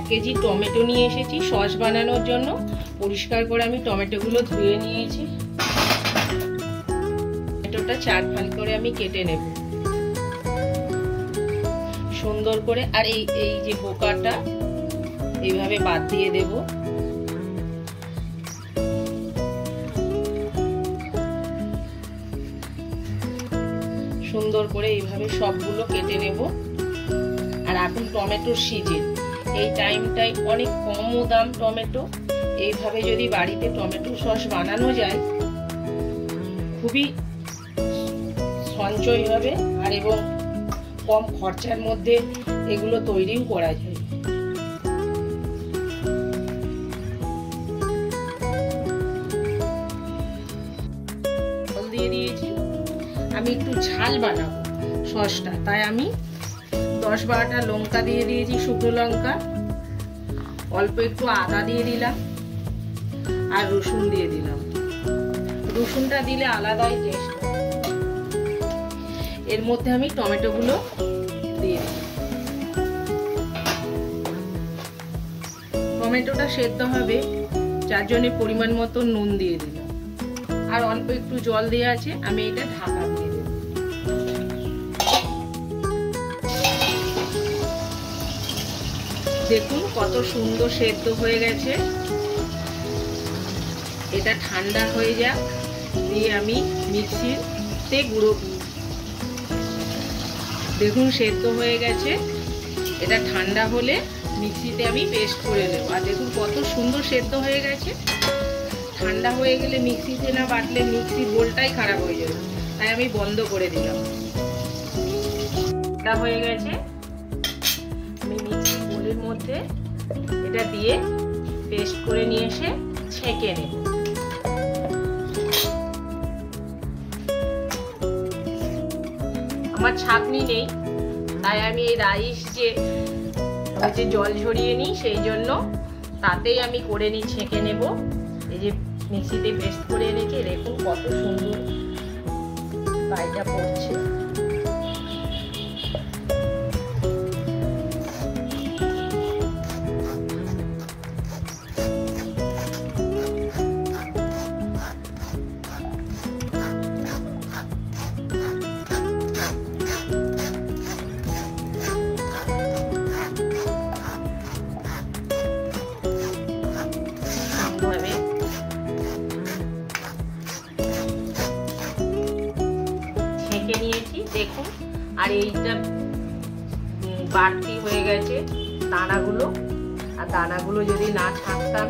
KG tomato নিয়ে এসেছি sauce বানানোর জন্য। পরিষ্কার করে আমি টমেটোগুলো ধুয়ে নিয়েছি। টমেটোটা 4 ফাল করে আমি কেটে নেব সুন্দর করে। আর এই যে বোকাটা এইভাবে বাদ দিয়ে দেব। সুন্দর করে এইভাবে সবগুলো কেটে নেব। আর এখন টমেটোর সিজন, এই টাইমটাই অনেক কমও দাম টমেটো। এইভাবে যদি বাড়িতে টমেটো সস বানানো যায় খুবই সঞ্চয় হবে, আর এবং কম খরচার মধ্যে এগুলো তৈরিও করা যায়। জল দিয়ে দিয়েছি। আমি একটু ঝাল বানাবো সসটা, তাই আমি 10-12টা লঙ্কা দিয়ে দিয়েছি, শুকনো লঙ্কা। অল্প একটু আদা দিয়ে দিলাম আর রসুন দিয়ে দিলাম। রসুনটা দিলে আলাদাই টেস্ট। এর মধ্যে আমি টমেটোগুলো দিয়ে দিই। টমেটোটা সেদ্ধ হবে, যার জন্য পরিমাণ মতো নুন দিয়ে দিলাম। আর অল্প একটু জল দেওয়া আছে, আমি এটা ঢাকা দিয়ে দেব। দেখুন কত সুন্দর সেদ্ধ হয়ে গেছে। এটা ঠান্ডা হয়ে যাক, দিয়ে আমি মিক্সিতে গুঁড়ো। দেখুন সেদ্ধ হয়ে গেছে। এটা ঠান্ডা হলে মিক্সিতে আমি পেস্ট করে নেব। আর দেখুন কত সুন্দর সেদ্ধ হয়ে গেছে। ঠান্ডা হয়ে গেলে মিক্সিতে না বাটলে মিক্সির বোলটাই খারাপ হয়ে যাবে, তাই আমি বন্ধ করে দিলাম। এটা হয়ে গেছে। আমি মিক্সির বোলের মধ্যে এটা দিয়ে পেস্ট করে নিয়ে এসে ছেঁকে নেব। আমার ছাঁকনি নেই, তাই আমি এই রাইস যে জল ঝরিয়ে নিই সেই জন্য তাতেই আমি করে নিই, ছেঁকে নেব। এই যে মিক্সিতে পেস্ট করে এনেছি, দেখুন কত সুন্দর কাইটা পড়ছে। নিয়েছি দেখুন। আর এইটা বাড়তি হয়ে গেছে দানাগুলো, আর দানাগুলো যদি না ছাঁকতাম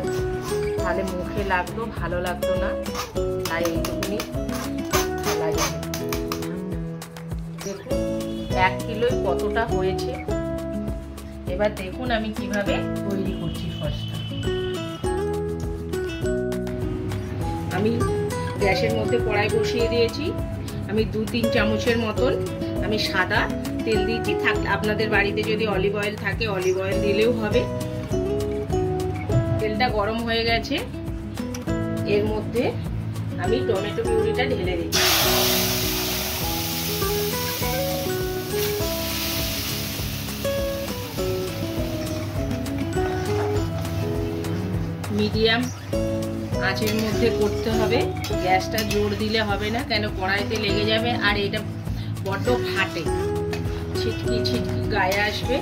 তাহলে মুখে লাগতো, ভালো লাগতো না, তাই এইটুকুনি ফেলা যাবে। দেখুন 1 কিলোয় কতটা হয়েছে। এবার দেখুন আমি কিভাবে তৈরি করছি সসটা। আমি গ্যাসের মধ্যে কড়াই বসিয়ে দিয়েছি। আমি 2-3 চামচের মতন আমি সাদা তেল দিয়েছি। থাকলে আপনাদের বাড়িতে যদি অলিভ অয়েল থাকে অলিভ অয়েল দিলেও হবে। তেলটা গরম হয়ে গেছে, এর মধ্যে আমি টমেটো পিউরিটা ঢেলে দিচ্ছি। মিডিয়াম আঁচের মধ্যে করতে হবে, গ্যাসটা জোর দিলে হবে না, কেন কড়াইতে লেগে যাবে। আর এটা বড্ড ফাটে, ছিটকি ছিটকি গায়ে আসবে,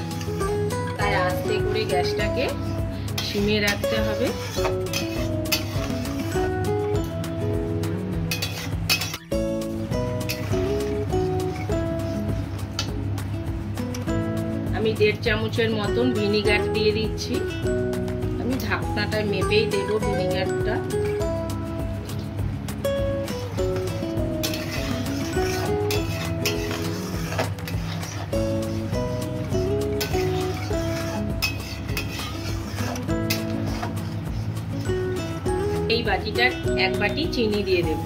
তাই আস্তে করে গ্যাসটাকে সিমে রাখতে হবে। আমি 1.5 চামচের মতন ভিনিগার দিয়ে দিচ্ছি। আমি ঢাকনাটা মেপেই দেব ভিনিগারটা। এই বাটিটার 1 বাটি চিনি দিয়ে দেব।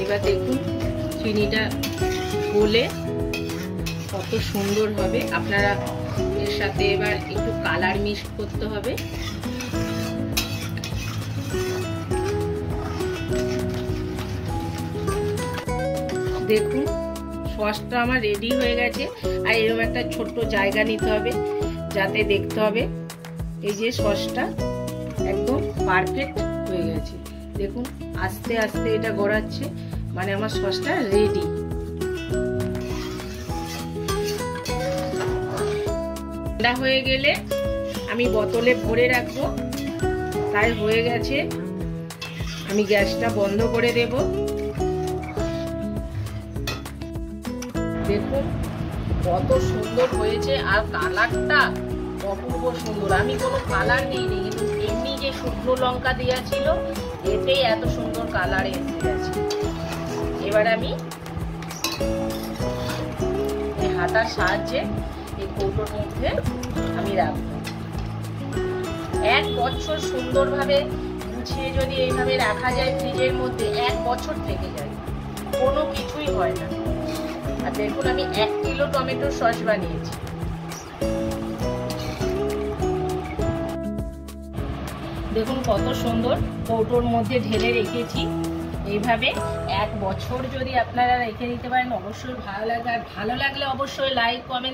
এবার দেখুন চিনিটা গলে কত সুন্দর হবে। আপনারা এর সাথে এবার একটু কালার মিক্স করতে হবে। দেখুন সসটা আমার রেডি হয়ে গেছে। আর এরকম একটা ছোট্ট জায়গা নিতে হবে, যাতে দেখতে হবে এই যে সসটা একদম পারফেক্ট হয়ে গেছে। দেখুন আস্তে আস্তে এটা গড়াচ্ছে, মানে আমার সসটা রেডি। ঠান্ডা হয়ে গেলে আমি বোতলে ভরে রাখবো। তাই হয়ে গেছে, আমি গ্যাসটা বন্ধ করে দেব। দেখুন কত সুন্দর হয়েছে, আর কালারটা অপূর্ব সুন্দর। আমি কোনো কালার দিইনি, কিন্তু এমনি যে শুকনো লঙ্কা দেওয়া ছিল এতেই এত সুন্দর কালার এসে গেছে। এবার আমি এই হাতার সাহায্যে এই কৌটোর মধ্যে আমি রাখবো। 1 বছর সুন্দরভাবে গুছিয়ে যদি এইভাবে রাখা যায় ফ্রিজের মধ্যে, 1 বছর থেকে যায়, কোনো কিছুই হয় না। আর দেখুন আমি 1 কিলো টমেটোর সস বানিয়েছি। দেখুন কত সুন্দর কৌটোর মধ্যে ঢেলে রেখেছি। এইভাবে 1 বছর যদি আপনারা রেখে দিতে পারেন অবশ্যই ভালো লাগবে। আর ভালো লাগলে অবশ্যই লাইক কমেন্ট